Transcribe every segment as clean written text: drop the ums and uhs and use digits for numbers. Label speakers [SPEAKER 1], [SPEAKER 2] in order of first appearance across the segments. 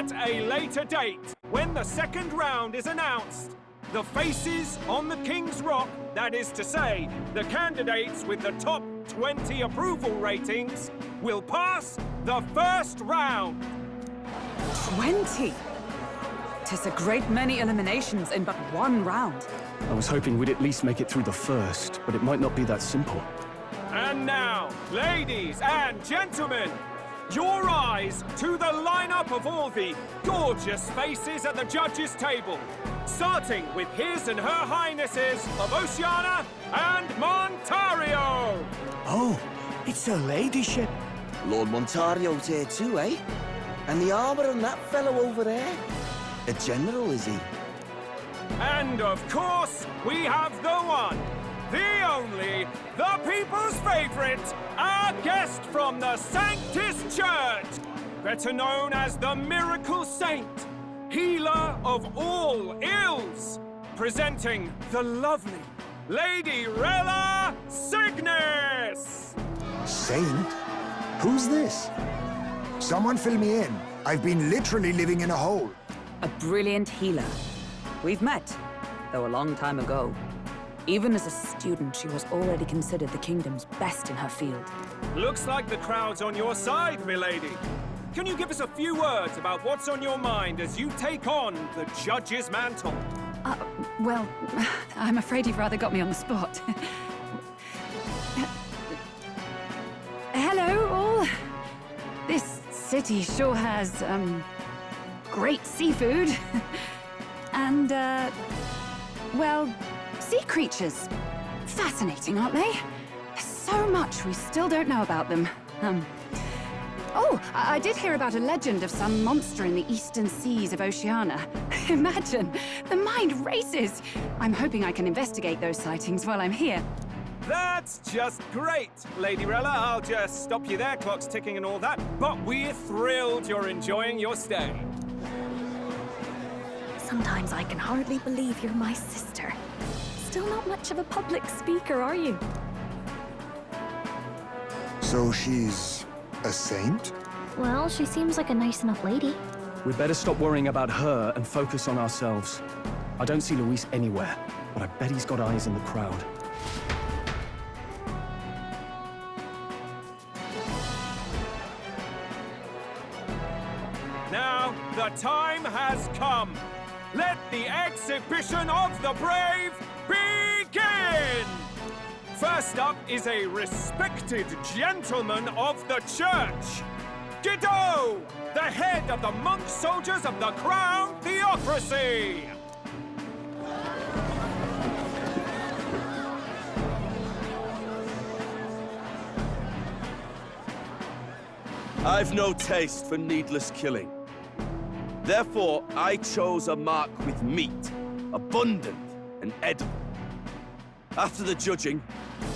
[SPEAKER 1] At a later date, when the second round is announced, the faces on the King's Rock, that is to say, the candidates with the top 20 approval ratings, will pass the first round.
[SPEAKER 2] 20? 'Tis a great many eliminations in but one round.
[SPEAKER 3] I was hoping we'd at least make it through the first, but it might not be that simple.
[SPEAKER 1] And now, ladies and gentlemen, your eyes to the lineup of all the gorgeous faces at the judges' table, starting with His and Her Highnesses of Oceania and Montario.
[SPEAKER 4] Oh, it's her ladyship.
[SPEAKER 5] Lord Montario's here too, eh? And the armor on that fellow over there? A general, is he?
[SPEAKER 1] And of course, we have the one, the only, the people's favorite, our guest from the Sanctus Church, better known as the Miracle Saint, healer of all ills, presenting the lovely Lady Rella Cygnus!
[SPEAKER 4] Saint? Who's this? Someone fill me in. I've been literally living in a hole.
[SPEAKER 2] A brilliant healer. We've met, though a long time ago. Even as a student, she was already considered the kingdom's best in her field.
[SPEAKER 1] Looks like the crowd's on your side, milady. Can you give us a few words about what's on your mind as you take on the judge's mantle?
[SPEAKER 2] Well, I'm afraid you've rather got me on the spot. Hello, all. This city sure has, great seafood. And, well, sea creatures. Fascinating, aren't they? There's so much we still don't know about them. Oh, I did hear about a legend of some monster in the eastern seas of Oceania. Imagine, the mind races. I'm hoping I can investigate those sightings while I'm here.
[SPEAKER 1] That's just great, Lady Rella. I'll just stop you there, clock's ticking and all that. But we're thrilled you're enjoying your stay.
[SPEAKER 6] Sometimes I can hardly believe you're my sister. Still not much of a public speaker, are you?
[SPEAKER 4] So she's a saint?
[SPEAKER 6] Well, she seems like a nice enough lady.
[SPEAKER 3] We'd better stop worrying about her and focus on ourselves. I don't see Luis anywhere, but I bet he's got eyes in the crowd.
[SPEAKER 1] Now, the time has come. Let the exhibition of the brave begin! First up is a respected gentleman of the church. Guido, the head of the monk soldiers of the Crown Theocracy.
[SPEAKER 7] I've no taste for needless killing. Therefore, I chose a mark with meat, abundant and edible. After the judging,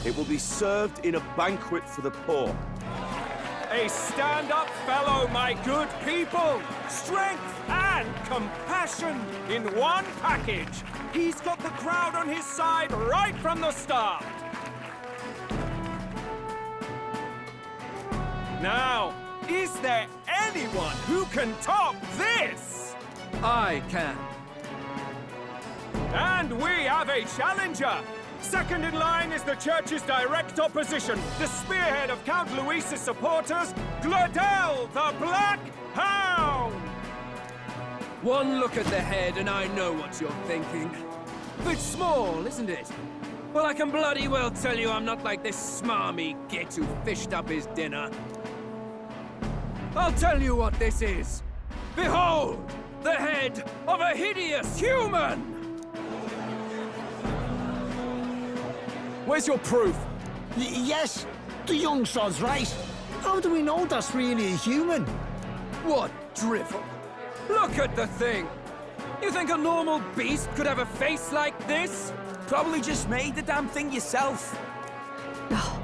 [SPEAKER 7] it will be served in a banquet for the poor.
[SPEAKER 1] A stand-up fellow, my good people! Strength and compassion in one package. He's got the crowd on his side right from the start. Now, is there anyone who can top this?
[SPEAKER 8] I can.
[SPEAKER 1] And we have a challenger. Second in line is the church's direct opposition, the spearhead of Count Luis's supporters, Gladel the Black Hound!
[SPEAKER 8] One look at the head and I know what you're thinking. Bit small, isn't it? Well, I can bloody well tell you I'm not like this smarmy git who fished up his dinner. I'll tell you what this is. Behold, the head of a hideous human!
[SPEAKER 3] Where's your proof?
[SPEAKER 9] Yes, the young sod's right. How do we know that's really a human?
[SPEAKER 8] What drivel! Look at the thing! You think a normal beast could have a face like this?
[SPEAKER 5] Probably just made the damn thing yourself.
[SPEAKER 6] Oh,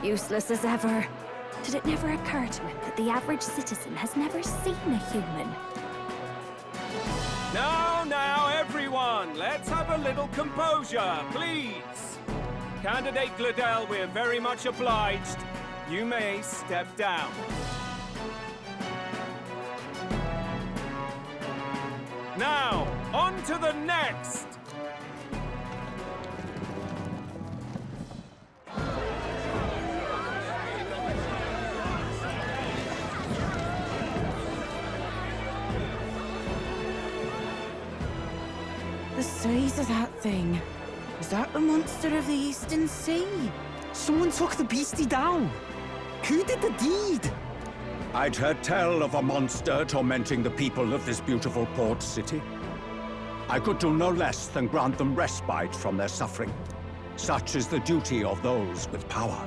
[SPEAKER 6] useless as ever. Did it never occur to him that the average citizen has never seen a human?
[SPEAKER 1] Now, everyone, let's have a little composure, please. Candidate Gladel, we're very much obliged. You may step down. Now, on to the next!
[SPEAKER 10] The size of that thing. Is that the monster of the Eastern Sea?
[SPEAKER 9] Someone took the beastie down. Who did the deed?
[SPEAKER 11] I'd heard tell of a monster tormenting the people of this beautiful port city. I could do no less than grant them respite from their suffering. Such is the duty of those with power.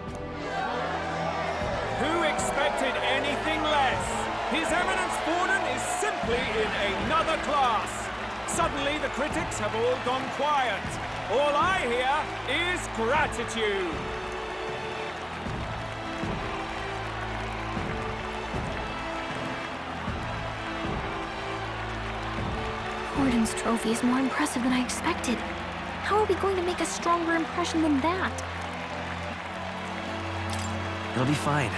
[SPEAKER 1] Who expected anything less? His Eminence Borden is simply in another class. Suddenly the critics have all gone quiet. All I hear is gratitude.
[SPEAKER 6] Borden's trophy is more impressive than I expected. How are we going to make a stronger impression than that?
[SPEAKER 3] It'll be fine.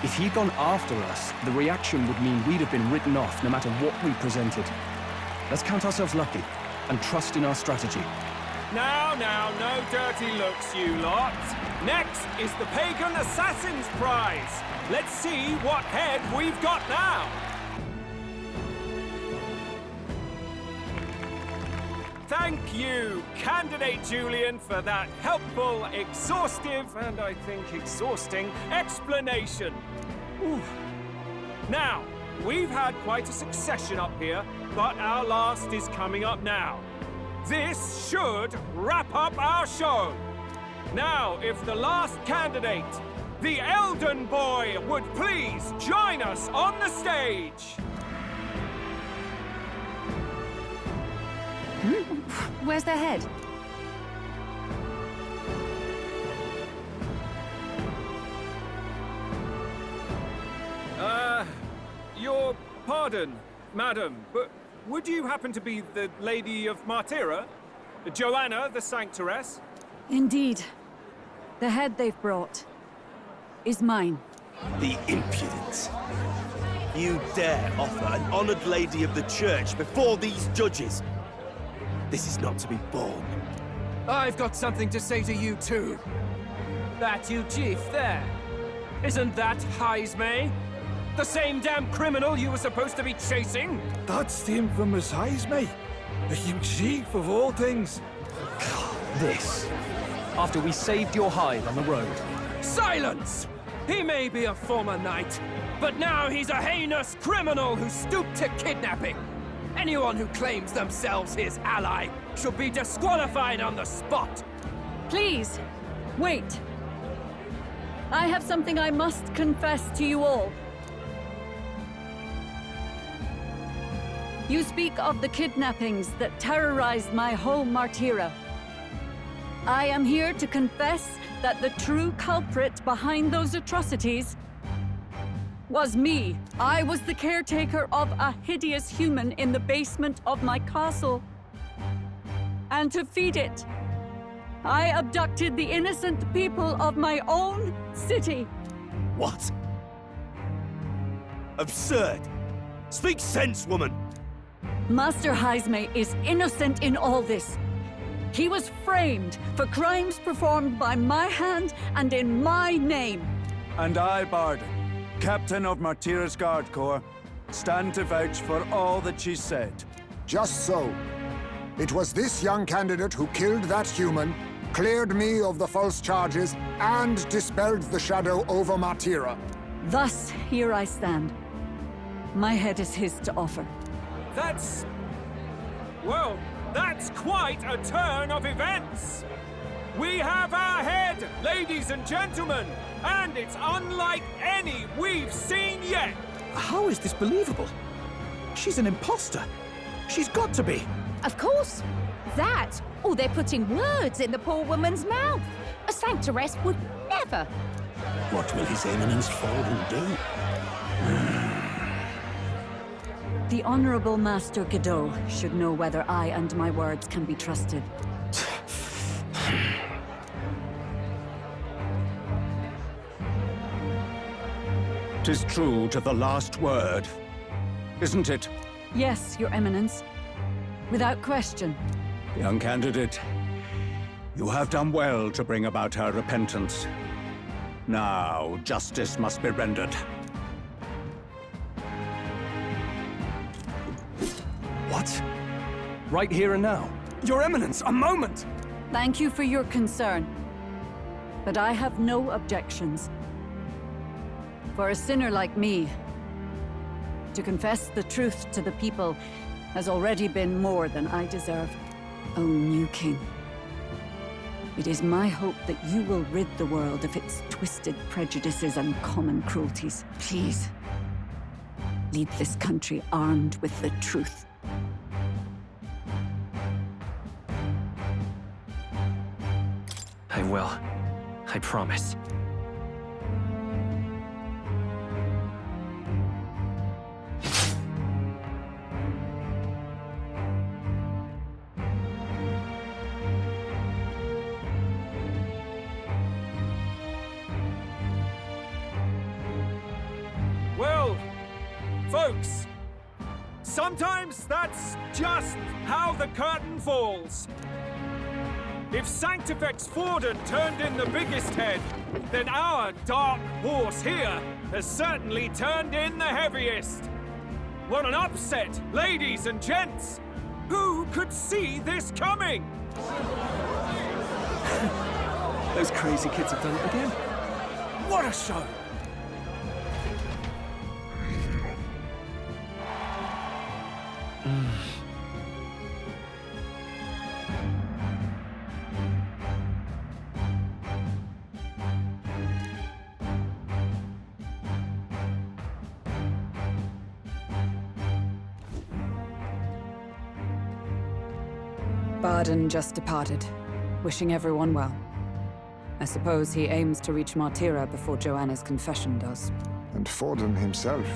[SPEAKER 3] If he'd gone after us, the reaction would mean we'd have been written off no matter what we presented. Let's count ourselves lucky and trust in our strategy.
[SPEAKER 1] Now, no dirty looks, you lot. Next is the Pagan Assassin's Prize. Let's see what head we've got now. Thank you, Candidate Julian, for that helpful, exhaustive, and I think exhausting explanation. Ooh. Now, we've had quite a succession up here, but our last is coming up now. This should wrap up our show. Now, if the last candidate, the Elden Boy, would please join us on the stage.
[SPEAKER 2] Where's their head?
[SPEAKER 1] Your pardon, madam, but would you happen to be the Lady of Martyra? Joanna, the Sanctoress?
[SPEAKER 2] Indeed. The head they've brought is mine.
[SPEAKER 7] The impudence. You dare offer an honored lady of the church before these judges? This is not to be borne.
[SPEAKER 8] I've got something to say to you too. That you chief there. Isn't that Heismay? The same damn criminal you were supposed to be chasing?
[SPEAKER 12] That's the infamous Heismay. The huge chief of all things.
[SPEAKER 3] This. After we saved your hide on the road.
[SPEAKER 8] Silence! He may be a former knight, but now he's a heinous criminal who stooped to kidnapping. Anyone who claims themselves his ally should be disqualified on the spot.
[SPEAKER 2] Please, wait. I have something I must confess to you all. You speak of the kidnappings that terrorized my home, Martyra. I am here to confess that the true culprit behind those atrocities was me. I was the caretaker of a hideous human in the basement of my castle. And to feed it, I abducted the innocent people of my own city.
[SPEAKER 7] What? Absurd! Speak sense, woman!
[SPEAKER 2] Master Heismay is innocent in all this. He was framed for crimes performed by my hand and in my name.
[SPEAKER 12] And I, Barden, Captain of Martyra's Guard Corps, stand to vouch for all that she said.
[SPEAKER 4] Just so. It was this young candidate who killed that human, cleared me of the false charges, and dispelled the shadow over Martyra.
[SPEAKER 2] Thus, here I stand. My head is his to offer.
[SPEAKER 1] Well, that's quite a turn of events. We have our head, ladies and gentlemen, and it's unlike any we've seen yet.
[SPEAKER 9] How is this believable? She's an imposter. She's got to be.
[SPEAKER 10] Of course. That, or they're putting words in the poor woman's mouth. A Sanctoress would never.
[SPEAKER 9] What will His Eminence Borden do?
[SPEAKER 2] The Honorable Master Godot should know whether I and my words can be trusted.
[SPEAKER 11] 'Tis true to the last word, isn't it?
[SPEAKER 2] Yes, Your Eminence. Without question.
[SPEAKER 11] Young candidate, you have done well to bring about her repentance. Now, justice must be rendered.
[SPEAKER 3] What? Right here and now? Your Eminence, a moment!
[SPEAKER 2] Thank you for your concern. But I have no objections. For a sinner like me, to confess the truth to the people has already been more than I deserve. O new king, it is my hope that you will rid the world of its twisted prejudices and common cruelties. Please, lead this country armed with the truth.
[SPEAKER 3] I will. I promise.
[SPEAKER 1] Well, folks, sometimes that's just how the curtain falls. If Sanctifex Forden turned in the biggest head, then our dark horse here has certainly turned in the heaviest. What an upset, ladies and gents! Who could see this coming?
[SPEAKER 3] Those crazy kids have done it again.
[SPEAKER 1] What a show!
[SPEAKER 2] Barden just departed, wishing everyone well. I suppose he aims to reach Martira before Joanna's confession does.
[SPEAKER 4] And Forden himself.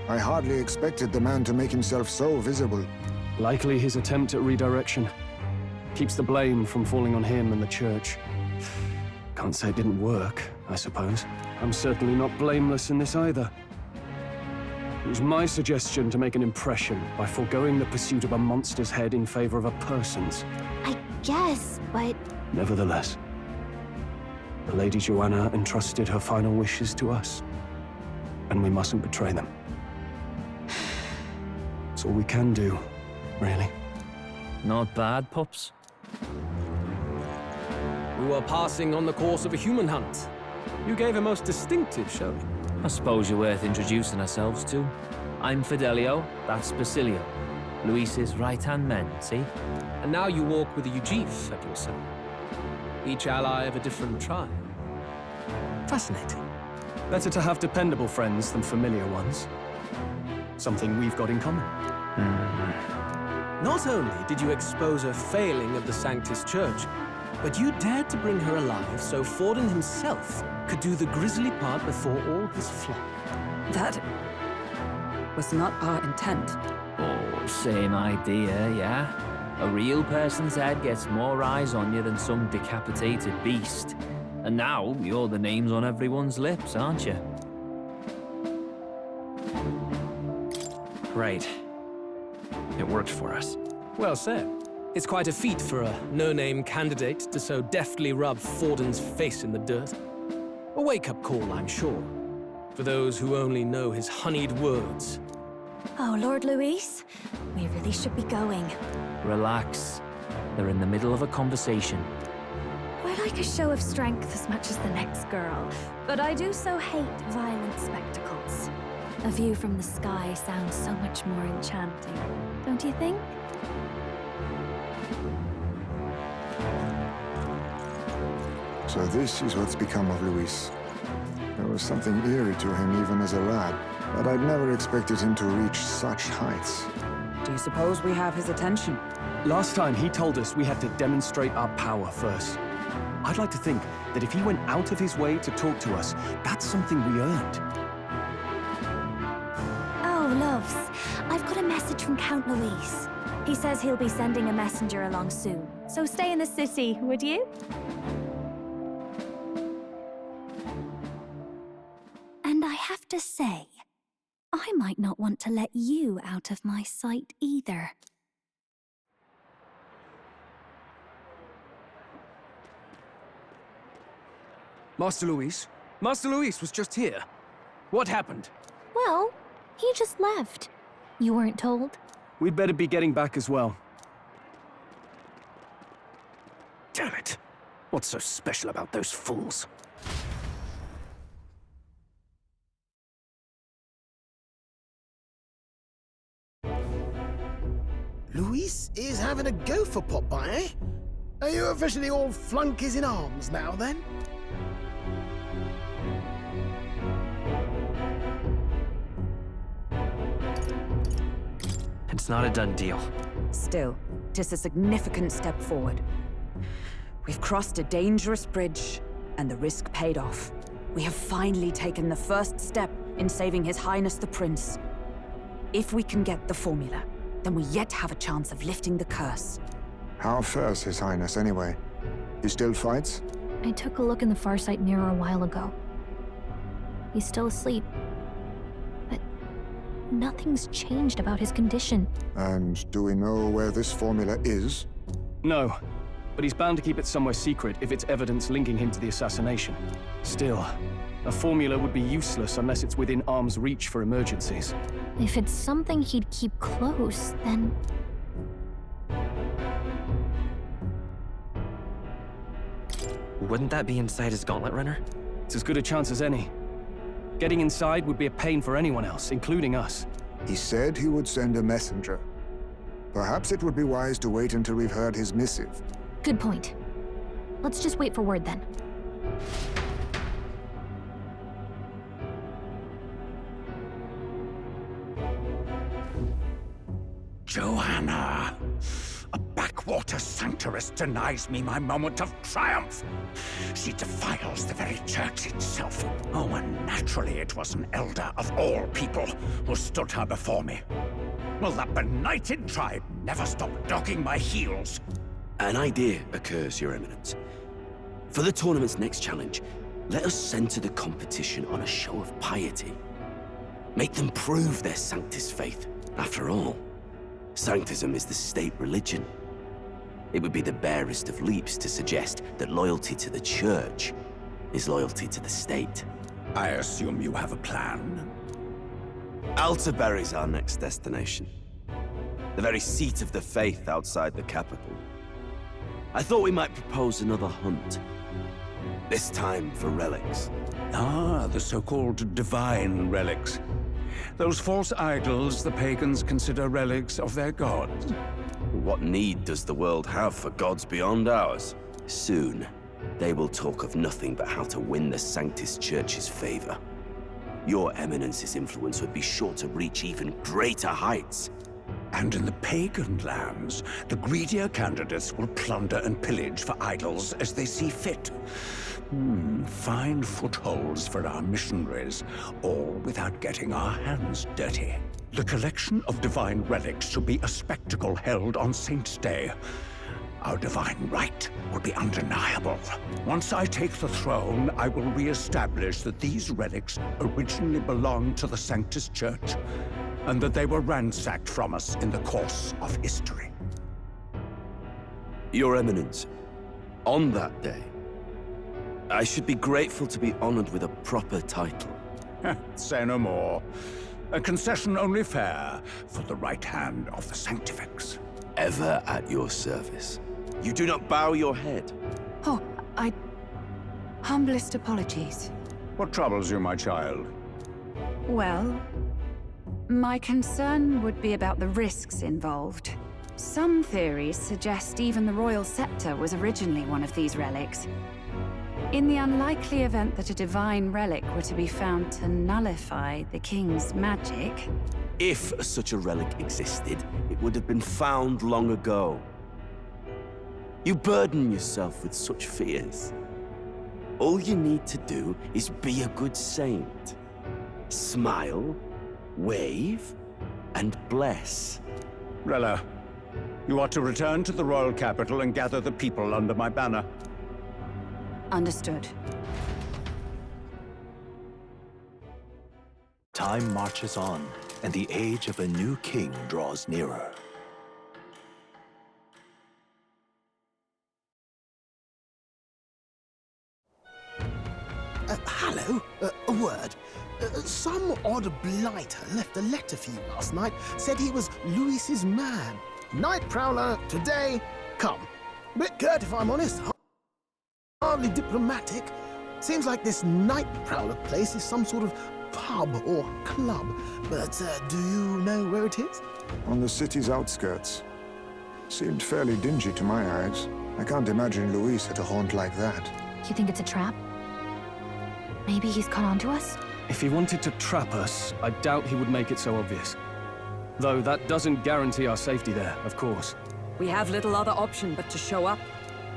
[SPEAKER 4] I hardly expected the man to make himself so visible.
[SPEAKER 3] Likely his attempt at redirection. Keeps the blame from falling on him and the church. Can't say it didn't work, I suppose. I'm certainly not blameless in this either. It was my suggestion to make an impression by foregoing the pursuit of a monster's head in favor of a person's.
[SPEAKER 6] I guess, but...
[SPEAKER 3] Nevertheless, the Lady Joanna entrusted her final wishes to us, and we mustn't betray them. It's all we can do, really.
[SPEAKER 13] Not bad, pups. We were passing on the course of a human hunt. You gave a most distinctive showing.
[SPEAKER 14] I suppose you're worth introducing ourselves to. I'm Fidelio, that's Basilio. Luis's right-hand men, see?
[SPEAKER 13] And now you walk with a Ujif at your side. Each ally of a different tribe. Fascinating.
[SPEAKER 3] Better to have dependable friends than familiar ones. Something we've got in common.
[SPEAKER 13] Not only did you expose a failing of the Sanctus Church, but you dared to bring her alive so Forden himself could do the grisly part before all his flock.
[SPEAKER 2] That was not our intent.
[SPEAKER 14] Oh, same idea, yeah? A real person's head gets more eyes on you than some decapitated beast. And now, you're the names on everyone's lips, aren't you?
[SPEAKER 3] Right. It worked for us.
[SPEAKER 13] Well said. It's quite a feat for a no-name candidate to so deftly rub Forden's face in the dirt. A wake-up call, I'm sure, for those who only know his honeyed words.
[SPEAKER 6] Oh, Lord Luis, we really should be going.
[SPEAKER 14] Relax. They're in the middle of a conversation.
[SPEAKER 6] I like a show of strength as much as the next girl, but I do so hate violent spectacles. A view from the sky sounds so much more enchanting, don't you think?
[SPEAKER 4] So this is what's become of Luis. There was something eerie to him even as a lad, but I'd never expected him to reach such heights.
[SPEAKER 2] Do you suppose we have his attention?
[SPEAKER 3] Last time he told us we had to demonstrate our power first. I'd like to think that if he went out of his way to talk to us, that's something we earned.
[SPEAKER 6] Oh, loves, I've got a message from Count Luis. He says he'll be sending a messenger along soon, so stay in the city, would you? And I have to say, I might not want to let you out of my sight either.
[SPEAKER 8] Master Luis? Master Luis was just here. What happened?
[SPEAKER 6] Well, he just left. You weren't told?
[SPEAKER 3] We'd better be getting back as well.
[SPEAKER 13] Damn it. What's so special about those fools?
[SPEAKER 9] Luis is having a go for Popeye, eh? Are you officially all flunkies in arms now, then?
[SPEAKER 15] It's not a done deal.
[SPEAKER 2] Still, it is a significant step forward. We've crossed a dangerous bridge, and the risk paid off. We have finally taken the first step in saving His Highness the Prince. If we can get the formula, then we yet have a chance of lifting the curse.
[SPEAKER 4] How fares His Highness, anyway? He still fights?
[SPEAKER 6] I took a look in the Farsight mirror a while ago. He's still asleep. But nothing's changed about his condition.
[SPEAKER 4] And do we know where this formula is?
[SPEAKER 3] No, but he's bound to keep it somewhere secret if it's evidence linking him to the assassination. Still, a formula would be useless unless it's within arm's reach for emergencies.
[SPEAKER 6] If it's something he'd keep close, then...
[SPEAKER 15] Wouldn't that be inside his gauntlet runner?
[SPEAKER 3] It's as good a chance as any. Getting inside would be a pain for anyone else, including us.
[SPEAKER 4] He said he would send a messenger. Perhaps it would be wise to wait until we've heard his missive.
[SPEAKER 6] Good point. Let's just wait for word then.
[SPEAKER 11] Joanna! A backwater sanctuarist denies me my moment of triumph. She defiles the very church itself. Oh, and naturally it was an elder of all people who stood her before me. Will that benighted tribe never stop dogging my heels?
[SPEAKER 7] An idea occurs, Your Eminence. For the tournament's next challenge, let us center the competition on a show of piety. Make them prove their Sanctus faith. After all, Sanctism is the state religion. It would be the barest of leaps to suggest that loyalty to the Church is loyalty to the state.
[SPEAKER 11] I assume you have a plan?
[SPEAKER 7] Altaberry's our next destination. The very seat of the faith outside the capital. I thought we might propose another hunt. This time for relics.
[SPEAKER 11] Ah, the so-called divine relics. Those false idols the pagans consider relics of their gods.
[SPEAKER 7] What need does the world have for gods beyond ours? Soon, they will talk of nothing but how to win the Sanctus Church's favor. Your Eminence's influence would be sure to reach even greater heights.
[SPEAKER 11] And in the pagan lands, the greedier candidates will plunder and pillage for idols as they see fit. Fine footholds for our missionaries, all without getting our hands dirty. The collection of divine relics should be a spectacle held on Saint's Day. Our divine right will be undeniable. Once I take the throne, I will re-establish that these relics originally belonged to the Sanctus Church, and that they were ransacked from us in the course of history.
[SPEAKER 7] Your Eminence, on that day, I should be grateful to be honored with a proper title.
[SPEAKER 11] Say no more. A concession only fair for the right hand of the Sanctifex.
[SPEAKER 7] Ever at your service. You do not bow your head.
[SPEAKER 2] Oh, humblest apologies.
[SPEAKER 11] What troubles you, my child?
[SPEAKER 2] Well, my concern would be about the risks involved. Some theories suggest even the royal scepter was originally one of these relics. In the unlikely event that a divine relic were to be found to nullify the king's magic...
[SPEAKER 7] If such a relic existed, it would have been found long ago. You burden yourself with such fears. All you need to do is be a good saint. Smile, wave, and bless.
[SPEAKER 11] Rella, you are to return to the royal capital and gather the people under my banner.
[SPEAKER 2] Understood.
[SPEAKER 16] Time marches on, and the age of a new king draws nearer.
[SPEAKER 9] Hello, a word. Some odd blighter left a letter for you last night. Said he was Luis's man. Night Prowler, today, come. Bit curt if I'm honest. Hardly diplomatic. Seems like this Night Prowler place is some sort of pub or club. But do you know where it is?
[SPEAKER 4] On the city's outskirts. Seemed fairly dingy to my eyes. I can't imagine Luis at a haunt like that.
[SPEAKER 6] You think it's a trap? Maybe he's caught on to us?
[SPEAKER 3] If he wanted to trap us, I doubt he would make it so obvious. Though that doesn't guarantee our safety there, of course.
[SPEAKER 17] We have little other option but to show up.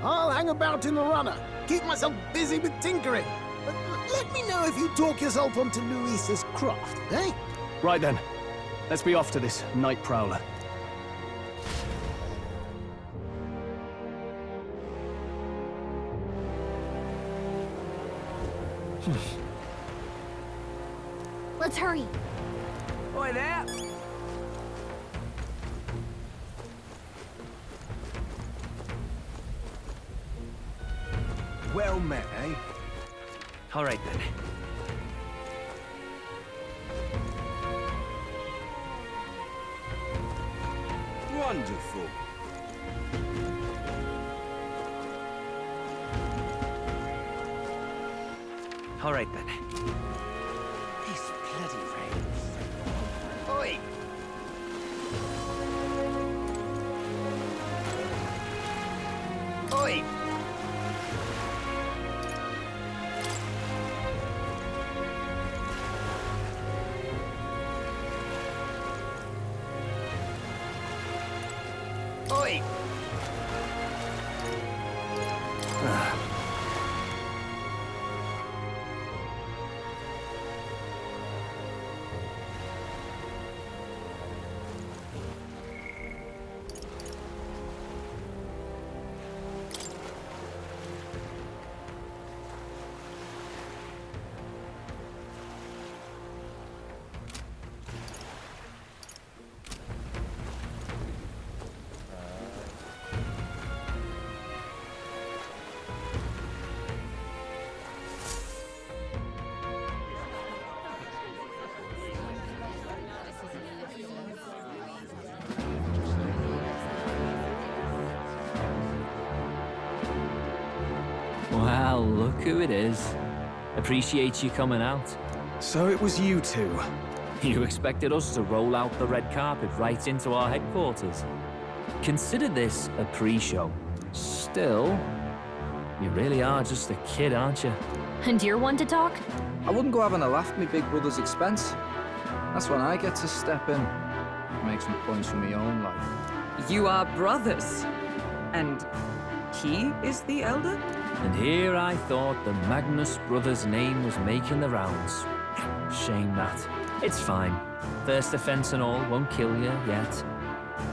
[SPEAKER 9] I'll hang about in the runner. Keep myself busy with tinkering. But let me know if you talk yourself onto Luis's craft, eh?
[SPEAKER 3] Right then. Let's be off to this Night Prowler.
[SPEAKER 6] Let's hurry.
[SPEAKER 17] Oi there!
[SPEAKER 12] Well met, eh?
[SPEAKER 15] All right, then.
[SPEAKER 7] Wonderful.
[SPEAKER 15] All right, then.
[SPEAKER 5] This bloody rain.
[SPEAKER 15] Oi! Oi! Oi!
[SPEAKER 14] Well, look who it is. Appreciate you coming out.
[SPEAKER 3] So it was you two.
[SPEAKER 14] You expected us to roll out the red carpet right into our headquarters. Consider this a pre-show. Still, you really are just a kid, aren't you?
[SPEAKER 6] And you're one to talk?
[SPEAKER 18] I wouldn't go having a laugh at me big brother's expense. That's when I get to step in. Make some points for my own life.
[SPEAKER 17] You are brothers. And he is the elder?
[SPEAKER 14] And here I thought the Magnus brothers' name was making the rounds. Shame that. It's fine. First offense and all won't kill you yet.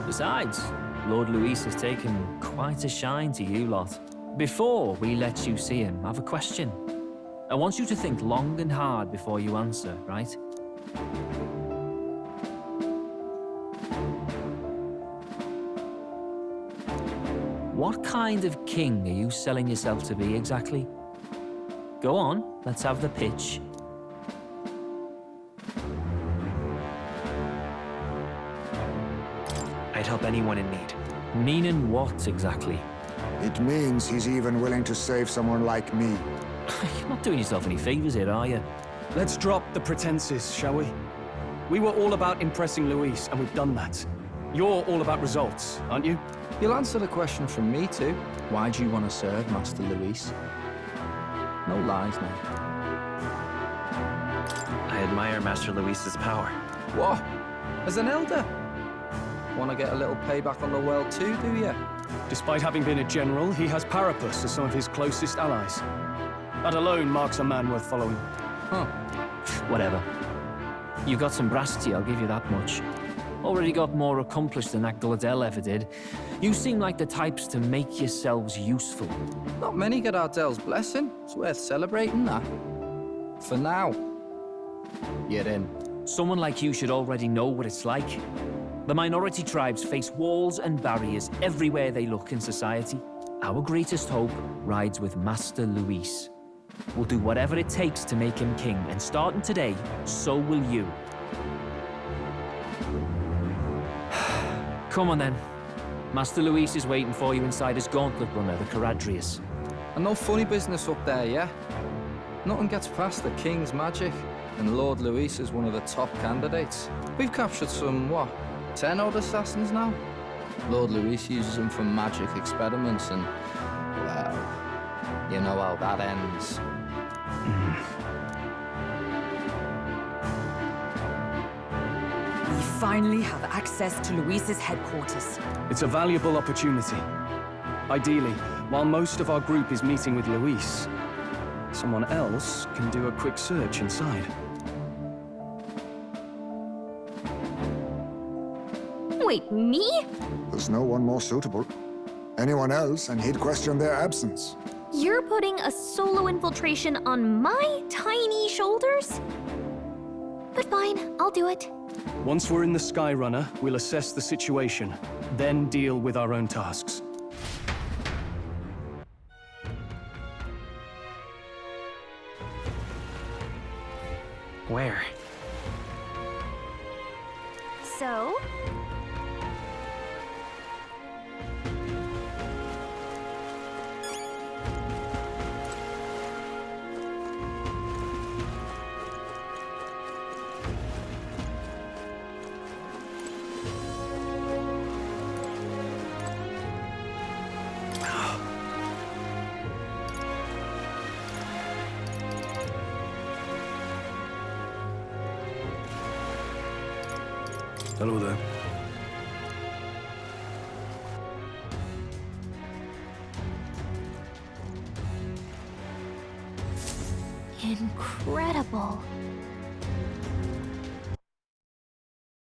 [SPEAKER 14] Besides, Lord Luis has taken quite a shine to you lot. Before we let you see him, I have a question. I want you to think long and hard before you answer, right? What kind of king are you selling yourself to be exactly? Go on, let's have the pitch.
[SPEAKER 15] I'd help anyone in need.
[SPEAKER 14] Meaning what exactly?
[SPEAKER 4] It means he's even willing to save someone like me.
[SPEAKER 14] You're not doing yourself any favors here, are you?
[SPEAKER 3] Let's drop the pretenses, shall we? We were all about impressing Luis, and we've done that. You're all about results, aren't you?
[SPEAKER 18] You'll answer the question from me too. Why do you want to serve Master Luis? No lies now.
[SPEAKER 15] I admire Master Luis's power.
[SPEAKER 18] What? As an elder? Want to get a little payback on the world too, do you?
[SPEAKER 3] Despite having been a general, he has Parapus as some of his closest allies. That alone marks a man worth following.
[SPEAKER 18] Huh.
[SPEAKER 14] Whatever. You got some brass I'll give you that much. Already got more accomplished than that Gladell ever did. You seem like the types to make yourselves useful.
[SPEAKER 18] Not many get Ardel's blessing. It's worth celebrating that. For now. You're in.
[SPEAKER 14] Someone like you should already know what it's like. The minority tribes face walls and barriers everywhere they look in society. Our greatest hope rides with Master Luis. We'll do whatever it takes to make him king, and starting today, so will you. Come on then. Master Luis is waiting for you inside his gauntlet runner, the Charadrius.
[SPEAKER 18] And no funny business up there, yeah? Nothing gets past the King's magic, and Lord Luis is one of the top candidates. We've captured some, what, 10 odd assassins now? Lord Luis uses them for magic experiments, and, well, you know how that ends.
[SPEAKER 19] We finally have access to Luis's headquarters.
[SPEAKER 3] It's a valuable opportunity. Ideally, while most of our group is meeting with Luis, someone else can do a quick search inside.
[SPEAKER 6] Wait, me?
[SPEAKER 4] There's no one more suitable. Anyone else, and he'd question their absence.
[SPEAKER 6] You're putting a solo infiltration on my tiny shoulders? But fine, I'll do it.
[SPEAKER 3] Once we're in the Skyrunner, we'll assess the situation, then deal with our own tasks.
[SPEAKER 15] Where?
[SPEAKER 6] So?
[SPEAKER 3] Hello there.
[SPEAKER 6] Incredible.